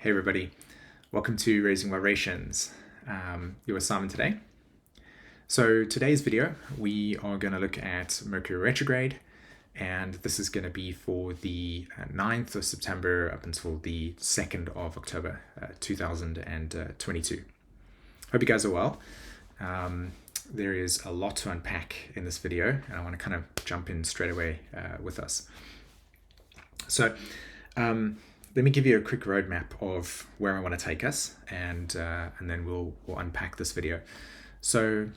Hey everybody, welcome to Raising Vibrations. You're with Simon today. So today's video, we are going to look at Mercury retrograde, and this is going to be for the 9th of September up until the 2nd of October 2022. Hope you guys are well. There is a lot to unpack in this video, and I want to kind of jump in straight away with us. So, let me give you a quick roadmap of where I want to take us, and then we'll unpack this video. So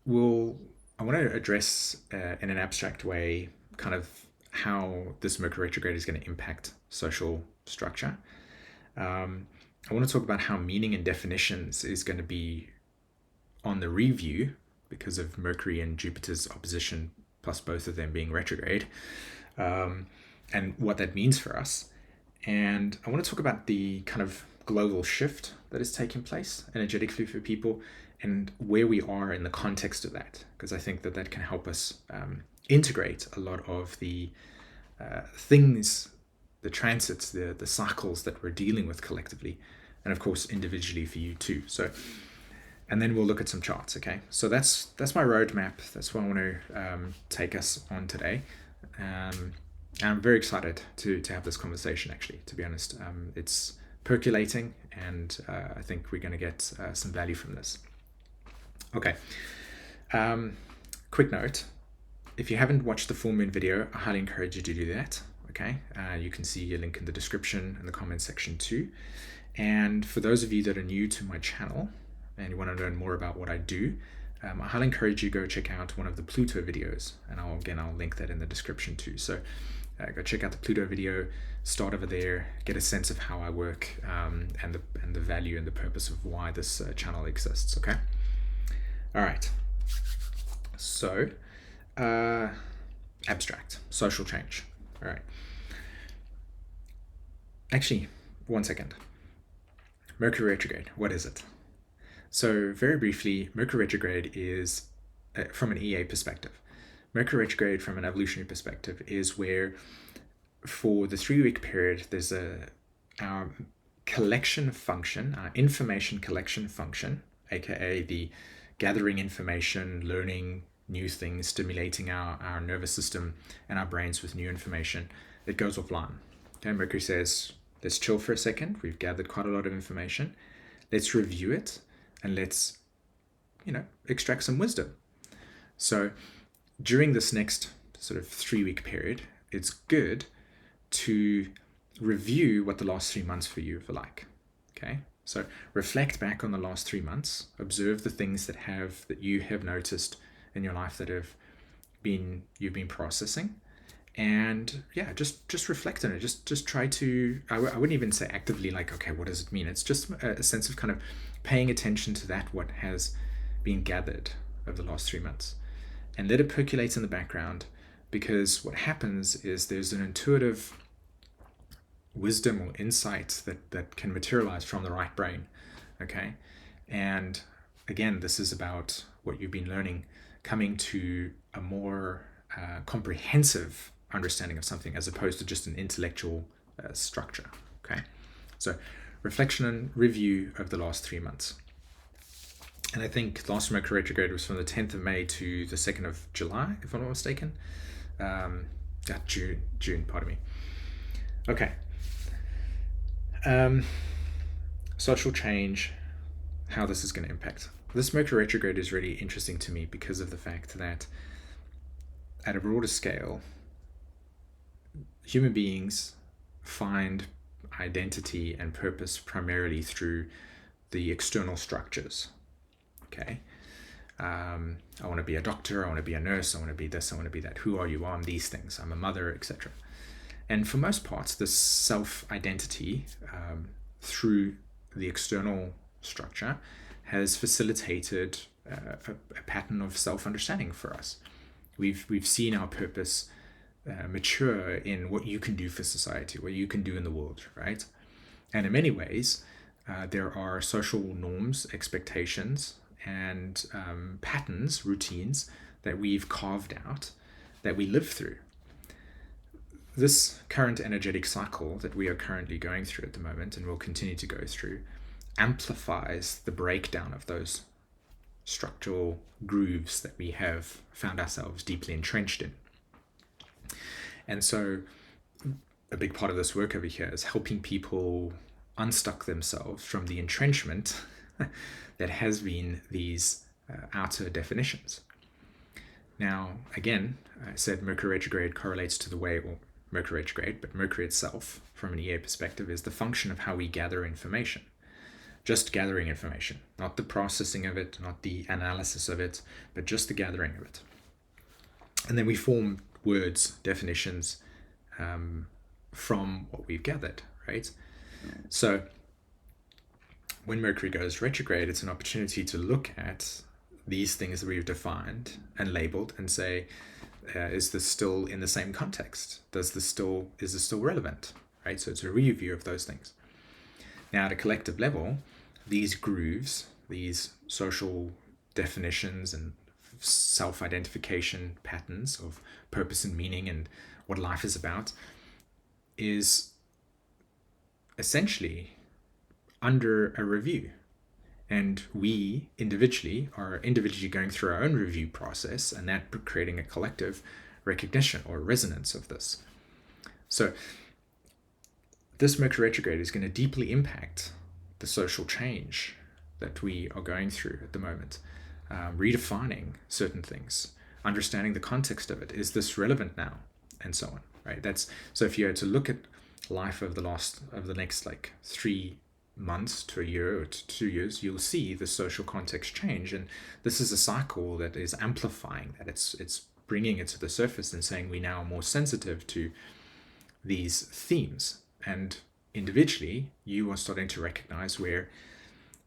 I want to address in an abstract way kind of how this Mercury retrograde is going to impact social structure. I want to talk about how meaning and definitions is going to be on the review because of Mercury and Jupiter's opposition, plus both of them being retrograde, and what that means for us. And I want to talk about the kind of global shift that is taking place energetically for people and where we are in the context of that, because I think that can help us integrate a lot of the things, the transits, the cycles that we're dealing with collectively, and of course individually for you too. So, and then we'll look at some charts. Okay, so that's my roadmap. That's what I want to take us on today. I'm very excited to have this conversation, actually, to be honest. It's percolating, and I think we're going to get some value from this. Okay. Quick note. If you haven't watched the full moon video, I highly encourage you to do that. Okay. You can see a link in the description and the comment section too. And for those of you that are new to my channel and you want to learn more about what I do, I highly encourage you to go check out one of the Pluto videos. And I'll link that in the description too. So go check out the Pluto video, start over there, get a sense of how I work, and the value and the purpose of why this channel exists. Okay. All right. So, abstract, social change. All right. Actually, one second. Mercury retrograde. What is it? So, very briefly, Mercury retrograde is, from an EA perspective, Mercury retrograde from an evolutionary perspective is where, for the 3-week period, there's our collection function, our information collection function, aka the gathering information, learning new things, stimulating our nervous system and our brains with new information. It goes offline. Okay, Mercury says, let's chill for a second. We've gathered quite a lot of information. Let's review it and let's, extract some wisdom. So during this next sort of 3-week period, it's good to review what the last 3 months for you were like. Okay, so reflect back on the last 3 months, observe the things that you have noticed in your life that you've been processing, and just reflect on it. Just try to. I wouldn't even say actively like, okay, what does it mean? It's just a sense of kind of paying attention to what has been gathered over the last 3 months. And let it percolate in the background, because what happens is there's an intuitive wisdom or insight that can materialize from the right brain. Okay. And again, this is about what you've been learning, coming to a more comprehensive understanding of something as opposed to just an intellectual structure. Okay. So reflection and review of the last 3 months. And I think last Mercury retrograde was from the 10th of May to the 2nd of July, if I'm not mistaken. June, pardon me. Okay. Social change, how this is going to impact. This Mercury retrograde is really interesting to me because of the fact that at a broader scale, human beings find identity and purpose primarily through the external structures. Okay. I want to be a doctor, I want to be a nurse, I want to be this, I want to be that. Who are you? I'm these things. I'm a mother, etc. And for most parts, this self-identity through the external structure has facilitated a pattern of self-understanding for us. We've seen our purpose mature in what you can do for society, what you can do in the world, right? And in many ways, there are social norms, expectations, and patterns, routines that we've carved out that we live through. this current energetic cycle that we are currently going through at the moment and will continue to go through amplifies the breakdown of those structural grooves that we have found ourselves deeply entrenched in. And so a big part of this work over here is helping people unstuck themselves from the entrenchment that has been these outer definitions. Now, again, I said Mercury retrograde correlates to the way, or Mercury retrograde, but Mercury itself, from an EA perspective, is the function of how we gather information. Just gathering information, not the processing of it, not the analysis of it, but just the gathering of it. And then we form words, definitions from what we've gathered, right? So when Mercury goes retrograde, it's an opportunity to look at these things that we've defined and labeled and say, is this still in the same context? Is this still relevant, right? So it's a review of those things. Now, at a collective level, these grooves, these social definitions and self-identification patterns of purpose and meaning and what life is about, is essentially under a review. And we individually are going through our own review process, and that creating a collective recognition or resonance of this. So this Mercury retrograde is going to deeply impact the social change that we are going through at the moment, redefining certain things, understanding the context of it. Is this relevant now? And so on, right? So if you had to look at life over the next like 3 months to a year or 2 years, you'll see the social context change. And this is a cycle that is amplifying that. It's bringing it to the surface and saying we now are more sensitive to these themes. And individually, you are starting to recognize where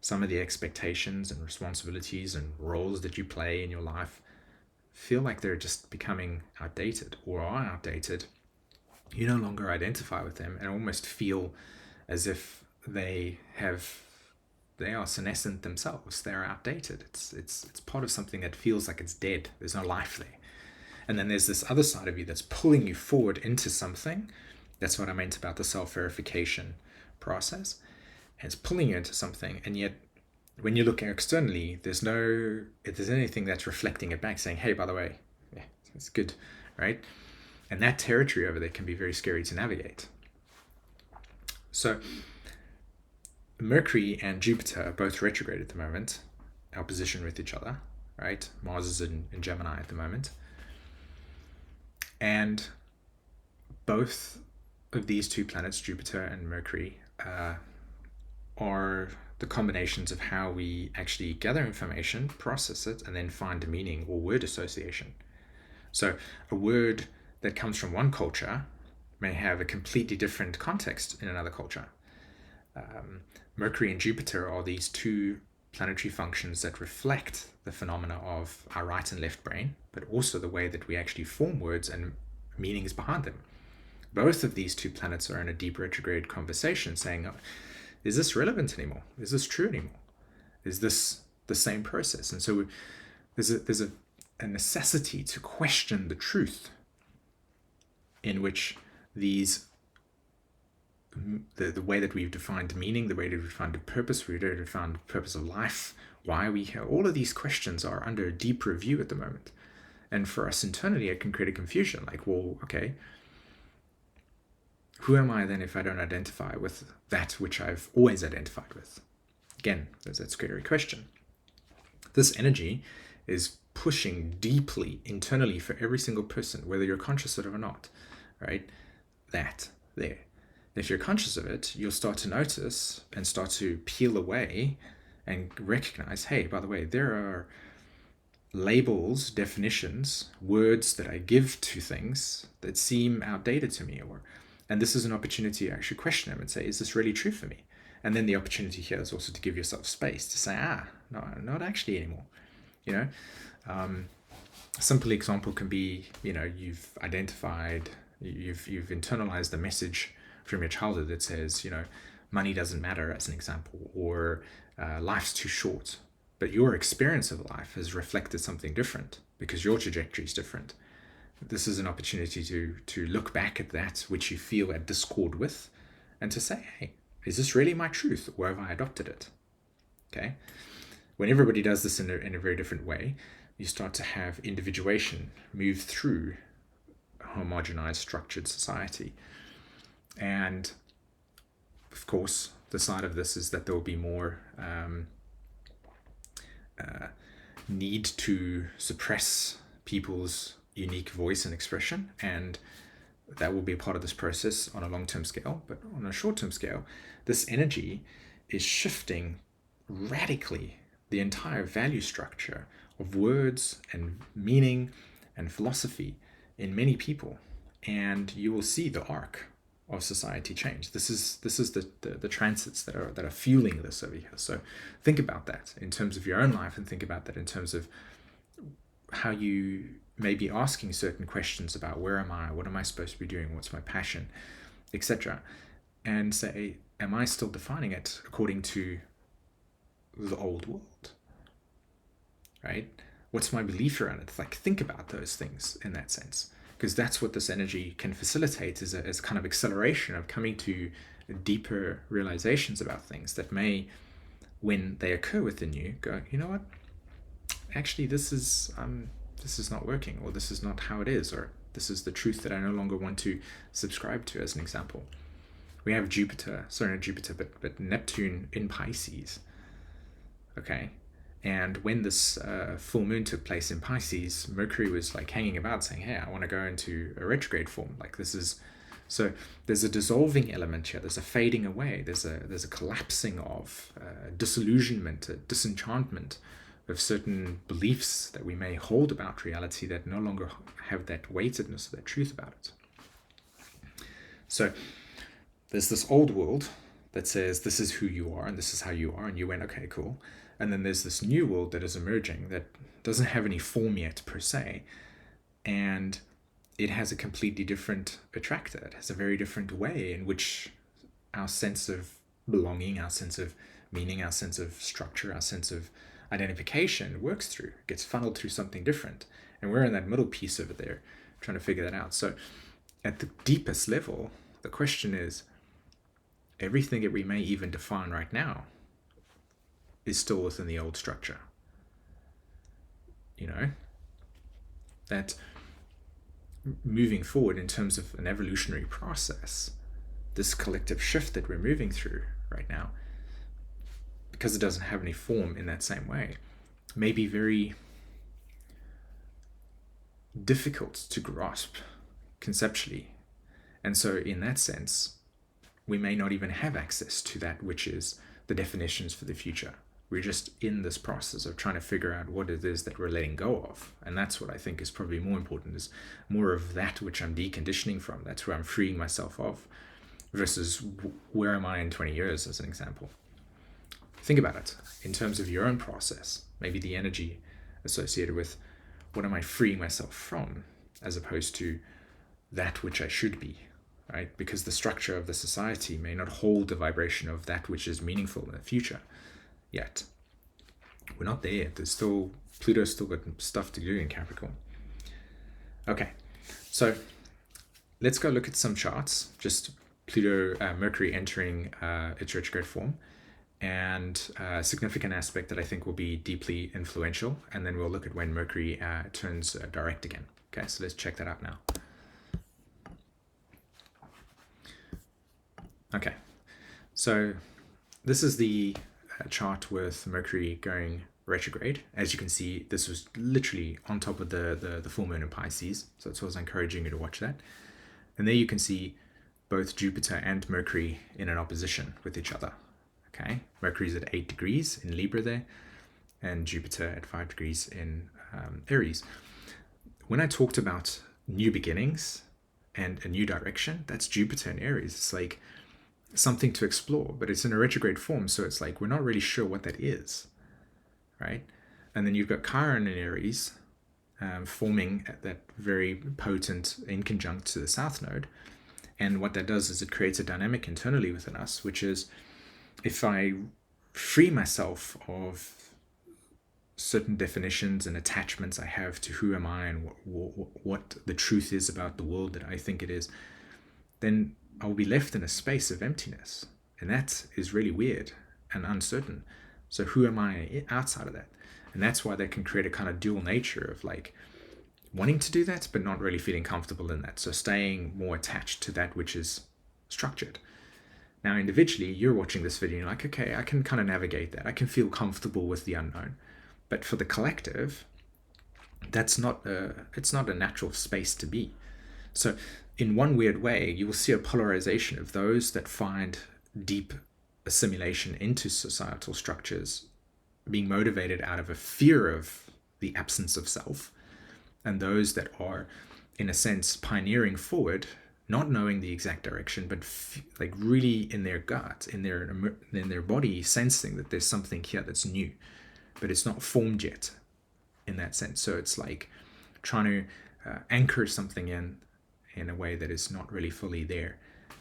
some of the expectations and responsibilities and roles that you play in your life feel like they're just becoming outdated or are outdated. You no longer identify with them and almost feel as if they are senescent themselves. They're outdated. It's part of something that feels like it's dead. There's no life there. And then there's this other side of you that's pulling you forward into something. That's what I meant about the self-verification process. And it's pulling you into something, and yet when you look externally, if there's anything that's reflecting it back, saying, hey, by the way, yeah, it's good, right? And that territory over there can be very scary to navigate. So Mercury and Jupiter are both retrograde at the moment, opposition with each other, right? Mars is in Gemini at the moment. And both of these two planets, Jupiter and Mercury, are the combinations of how we actually gather information, process it, and then find a meaning or word association. So a word that comes from one culture may have a completely different context in another culture. Mercury and Jupiter are these two planetary functions that reflect the phenomena of our right and left brain, but also the way that we actually form words and meanings behind them. Both of these two planets are in a deep retrograde conversation saying, is this relevant anymore? Is this true anymore? Is this the same process? And so there's a necessity to question the truth in which the way that we've defined meaning, the way that we've defined purpose, the way that we've defined the purpose of life, why are we here? All of these questions are under a deep review at the moment. And for us internally, it can create a confusion. Like, well, okay, who am I then if I don't identify with that which I've always identified with? Again, there's that scary question. This energy is pushing deeply internally for every single person, whether you're conscious of it or not, right? That there. If you're conscious of it, you'll start to notice and start to peel away and recognize, hey, by the way, there are labels, definitions, words that I give to things that seem outdated to me, and this is an opportunity to actually question them and say, is this really true for me? And then the opportunity here is also to give yourself space to say, no, not actually anymore. A simple example can be, you've identified, you've internalized the message from your childhood that says, money doesn't matter, as an example, or life's too short. But your experience of life has reflected something different because your trajectory is different. this is an opportunity to look back at that which you feel at discord with, and to say, hey, is this really my truth, or have I adopted it? Okay. When everybody does this in a very different way, you start to have individuation move through a homogenized, structured society. And of course, the side of this is that there will be more need to suppress people's unique voice and expression, and that will be a part of this process on a long-term scale. But on a short-term scale, this energy is shifting radically the entire value structure of words and meaning and philosophy in many people, and you will see the arc of society change. This is the transits that are fueling this over here. So think about that in terms of your own life, and think about that in terms of how you may be asking certain questions about where am I, what am I supposed to be doing, what's my passion, etc. And say, am I still defining it according to the old world? Right? What's my belief around it? Like, think about those things in that sense, because that's what this energy can facilitate, is a kind of acceleration of coming to deeper realizations about things that may, when they occur within you, go, you know what, actually this is not working, or this is not how it is, or this is the truth that I no longer want to subscribe to. As an example, we have but Neptune in Pisces. Okay. And when this full moon took place in Pisces, Mercury was like hanging about saying, hey, I want to go into a retrograde form. Like, this is, so there's a dissolving element here. There's a fading away. There's a collapsing of disillusionment, a disenchantment of certain beliefs that we may hold about reality that no longer have that weightedness, that truth about it. So there's this old world that says this is who you are and this is how you are, and you went, okay, cool. And then there's this new world that is emerging that doesn't have any form yet per se, and it has a completely different attractor. It has a very different way in which our sense of belonging, our sense of meaning, our sense of structure, our sense of identification works through. It gets funneled through something different. And we're in that middle piece over there trying to figure that out. So at the deepest level, the question is, everything that we may even define right now is still within the old structure. You know, that moving forward in terms of an evolutionary process, this collective shift that we're moving through right now, because it doesn't have any form in that same way, may be very difficult to grasp conceptually. And so in that sense, we may not even have access to that which is the definitions for the future. We're just in this process of trying to figure out what it is that we're letting go of. And that's what I think is probably more important, is more of that which I'm deconditioning from. That's where I'm freeing myself of, versus where am I in 20 years, as an example. Think about it in terms of your own process, maybe the energy associated with what am I freeing myself from, as opposed to that which I should be, right? Because the structure of the society may not hold the vibration of that which is meaningful in the future yet. We're not there yet. There's still, Pluto's still got stuff to do in Capricorn. Okay, so let's go look at some charts. Just Pluto, Mercury entering its retrograde form, and a significant aspect that I think will be deeply influential. And then we'll look at when Mercury turns direct again. Okay, so let's check that out now. Okay, so this is the chart with Mercury going retrograde. As you can see, this was literally on top of the full moon in Pisces, so it's always encouraging you to watch that. And there you can see both Jupiter and Mercury in an opposition with each other. Okay, Mercury's at 8 degrees in Libra there, and Jupiter at 5 degrees in Aries. When I talked about new beginnings and a new direction, that's Jupiter in Aries. It's like something to explore, but it's in a retrograde form, so it's like we're not really sure what that is, right? And then you've got Chiron in Aries, forming that very potent in conjunct to the South Node. And what that does is it creates a dynamic internally within us, which is, if I free myself of certain definitions and attachments I have to who am I and what the truth is about the world that I think it is, then I'll be left in a space of emptiness. And that is really weird and uncertain. So who am I outside of that? And that's why they can create a kind of dual nature of like wanting to do that, but not really feeling comfortable in that. So staying more attached to that which is structured. Now, individually, you're watching this video and you're like, okay, I can kind of navigate that. I can feel comfortable with the unknown. But for the collective, it's not a natural space to be. So in one weird way, you will see a polarization of those that find deep assimilation into societal structures being motivated out of a fear of the absence of self, and those that are, in a sense, pioneering forward, not knowing the exact direction, but like really in their gut, in their body, sensing that there's something here that's new, but it's not formed yet in that sense. So it's like trying to anchor something in a way that is not really fully there,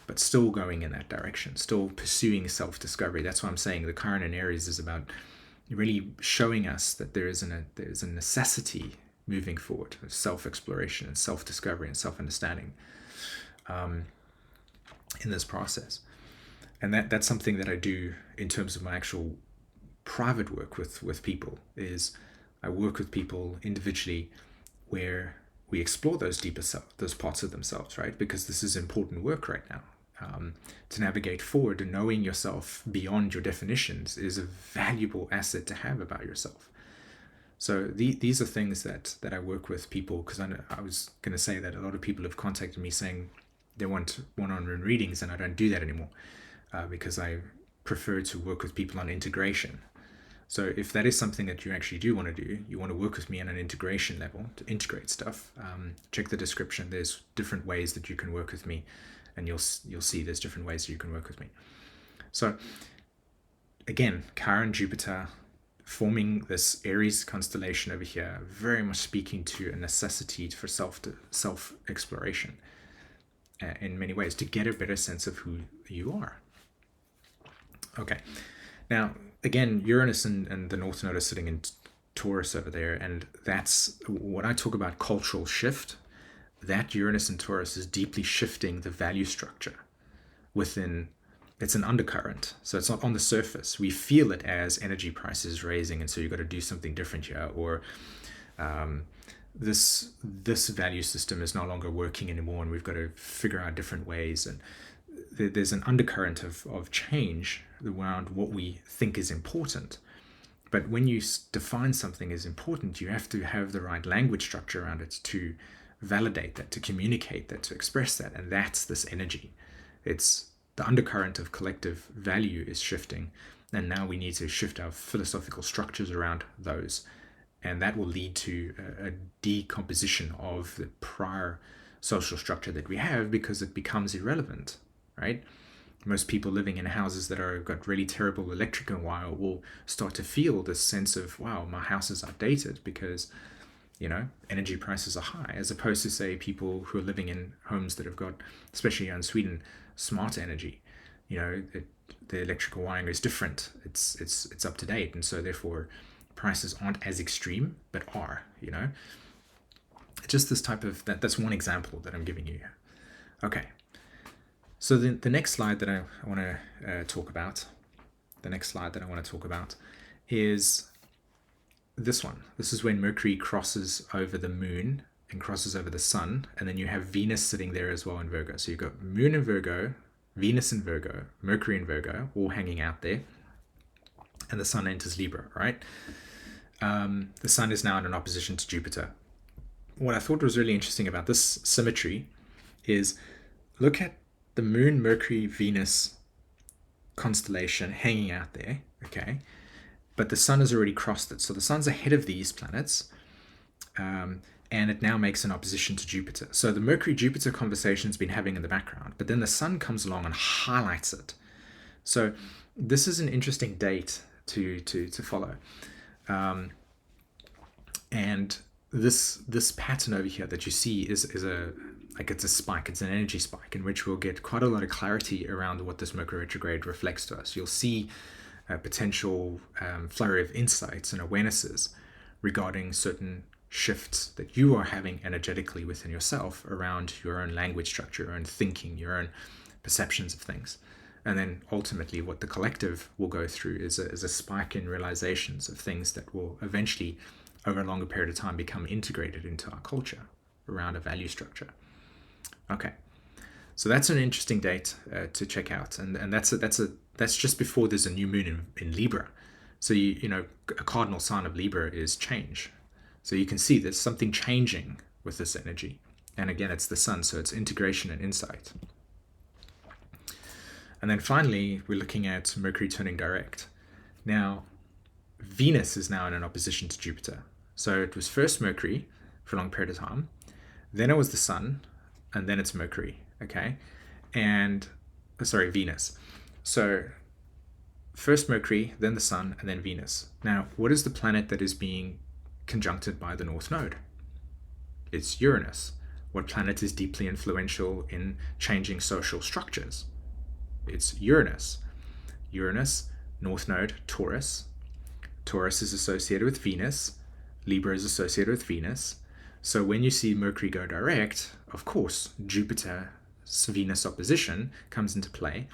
but still going in that direction, still pursuing self-discovery. That's why I'm saying the Chiron in Aries is about really showing us that there is a necessity moving forward of self-exploration and self-discovery and self-understanding in this process. And that's something that I do in terms of my actual private work with people. Is I work with people individually where we explore those deeper those parts of themselves, right? Because this is important work right now. To navigate forward, and knowing yourself beyond your definitions is a valuable asset to have about yourself. So these are things that I work with people, because I was going to say that a lot of people have contacted me saying they want one-on-one readings, and I don't do that anymore because I prefer to work with people on integration. So if that is something that you actually do want to do, you want to work with me on an integration level to integrate stuff, check the description. There's different ways that you can work with me, and you'll see there's different ways that you can work with me. So again, Chiron, Jupiter, forming this Aries constellation over here, very much speaking to a necessity for self-exploration in many ways, to get a better sense of who you are. Okay, now again, Uranus and the North Node are sitting in Taurus over there, and that's when I talk about cultural shift. That Uranus and Taurus is deeply shifting the value structure within. It's an undercurrent, so it's not on the surface. We feel it as energy prices raising, and so you've got to do something different here, or this value system is no longer working anymore, and we've got to figure out different ways. And there's an undercurrent of change around what we think is important. But when you define something as important, you have to have the right language structure around it to validate that, to communicate that, to express that. And that's this energy. It's the undercurrent of collective value is shifting, and now we need to shift our philosophical structures around those, and that will lead to a decomposition of the prior social structure that we have, because it becomes irrelevant, right? Most people living in houses that are got really terrible electrical wire will start to feel this sense of, wow, my house is outdated because, you know, energy prices are high, as opposed to, say, people who are living in homes that have got, especially in Sweden, smart energy. You know, the electrical wiring is different. It's up to date, and so therefore prices aren't as extreme, but are. You know, just this type of that's one example that I'm giving you. Okay, so the next slide that I want to talk about, is this one. This is when Mercury crosses over the moon and crosses over the sun, and then you have Venus sitting there as well in Virgo. So you've got Moon in Virgo, Venus in Virgo, Mercury in Virgo, all hanging out there, and the sun enters Libra, right? The sun is now in an opposition to Jupiter. What I thought was really interesting about this symmetry is look at the Moon, Mercury, Venus constellation hanging out there, okay? But the sun has already crossed it. So the sun's ahead of these planets, and it now makes an opposition to Jupiter. So the Mercury-Jupiter conversation's been having in the background, but then the sun comes along and highlights it. So this is an interesting date to follow. And this pattern over here that you see is it's a spike, it's an energy spike, in which we'll get quite a lot of clarity around what this Mercury retrograde reflects to us. You'll see a potential flurry of insights and awarenesses regarding certain shifts that you are having energetically within yourself around your own language structure, your own thinking, your own perceptions of things. And then ultimately what the collective will go through is a spike in realizations of things that will eventually, over a longer period of time, become integrated into our culture around a value structure. Okay, so that's an interesting date to check out, and that's just before there's a new moon in Libra. So you know, a cardinal sign of Libra is change. So you can see there's something changing with this energy, and again, it's the sun, so it's integration and insight. And then finally, we're looking at Mercury turning direct. Now, Venus is now in an opposition to Jupiter. So it was first Mercury for a long period of time, then it was the sun, and then it's Mercury, okay? And, sorry, Venus. So first Mercury, then the sun, and then Venus. Now, what is the planet that is being conjuncted by the North Node? It's Uranus. What planet is deeply influential in changing social structures? It's Uranus. Uranus, North Node, Taurus. Taurus is associated with Venus. Libra is associated with Venus. So when you see Mercury go direct, of course, Jupiter-Venus opposition comes into play.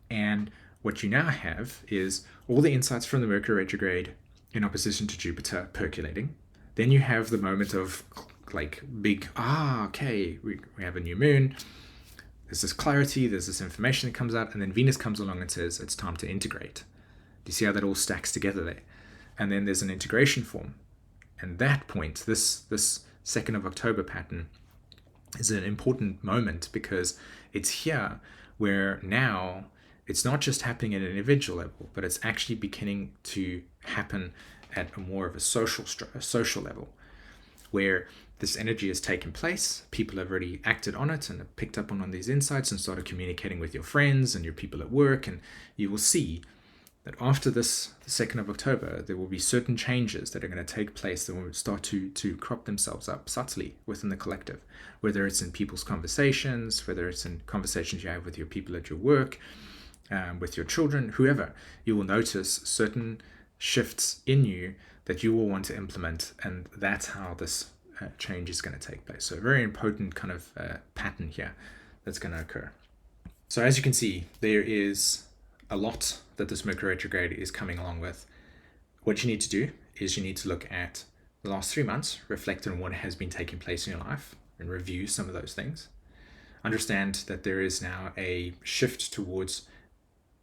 And what you now have is all the insights from the Mercury retrograde in opposition to Jupiter percolating. Then you have the moment of like big, okay, we have a new moon. There's this clarity, there's this information that comes out, and then Venus comes along and says it's time to integrate. Do you see how that all stacks together there? And then there's an integration form. And that point, this 2nd of October pattern is an important moment because it's here where now it's not just happening at an individual level, but it's actually beginning to happen at more of a social level, where this energy has taken place. People have already acted on it and have picked up on these insights and started communicating with your friends and your people at work. And you will see that after this, the 2nd of October, there will be certain changes that are going to take place that will start to crop themselves up subtly within the collective, whether it's in people's conversations, whether it's in conversations you have with your people at your work, with your children, whoever. You will notice certain shifts in you that you will want to implement, and that's how this change is going to take place. So a very important kind of pattern here that's going to occur. So as you can see, there is a lot that this Mercury retrograde is coming along with. What you need to do is you need to look at the last 3 months, reflect on what has been taking place in your life, and review some of those things. Understand that there is now a shift towards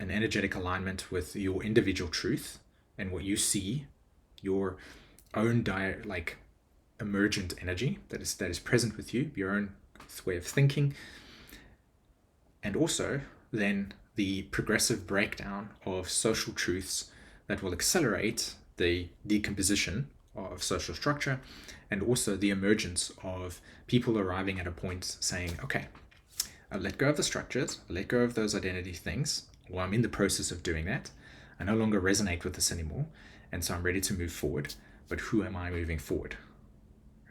an energetic alignment with your individual truth and what you see, your own emergent energy that is present with you, your own way of thinking, and also then the progressive breakdown of social truths that will accelerate the decomposition of social structure, and also the emergence of people arriving at a point saying, okay, I've let go of the structures, I've let go of those identity things, or I'm in the process of doing that. I no longer resonate with this anymore, and so I'm ready to move forward. But who am I moving forward?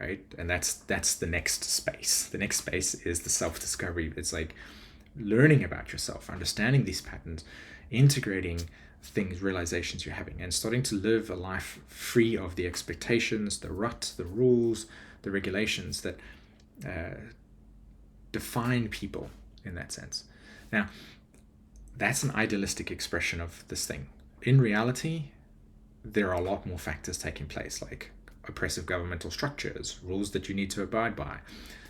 Right? And that's the next space. The next space is the self-discovery. It's like learning about yourself, understanding these patterns, integrating things, realizations you're having, and starting to live a life free of the expectations, the rut, the rules, the regulations that define people in that sense. Now, that's an idealistic expression of this thing. In reality, there are a lot more factors taking place, like oppressive governmental structures, rules that you need to abide by,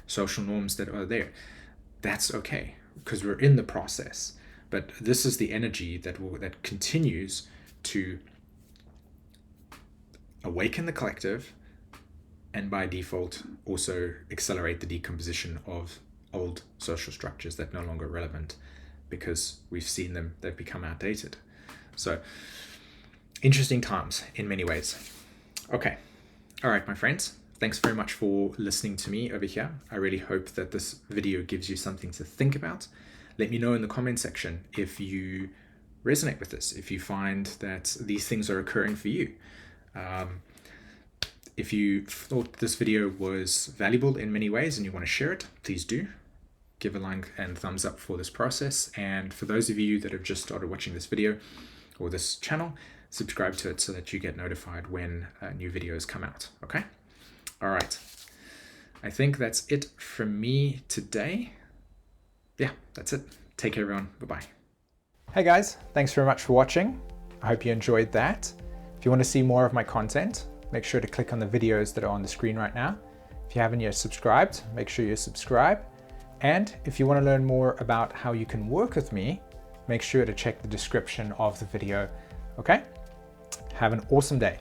social norms that are there. That's okay, because we're in the process. But this is the energy that continues to awaken the collective, and by default also accelerate the decomposition of old social structures that are no longer relevant because we've seen them, they've become outdated. So interesting times in many ways. Okay. All right, my friends. Thanks very much for listening to me over here. I really hope that this video gives you something to think about. Let me know in the comment section if you resonate with this, if you find that these things are occurring for you. If you thought this video was valuable in many ways and you want to share it, please do. Give a like and thumbs up for this process. And for those of you that have just started watching this video or this channel, subscribe to it so that you get notified when new videos come out. Okay? All right. I think that's it from me today. Yeah, that's it. Take care, everyone. Bye-bye. Hey guys, thanks very much for watching. I hope you enjoyed that. If you want to see more of my content, make sure to click on the videos that are on the screen right now. If you haven't yet subscribed, make sure you subscribe. And if you want to learn more about how you can work with me, make sure to check the description of the video. Okay? Have an awesome day.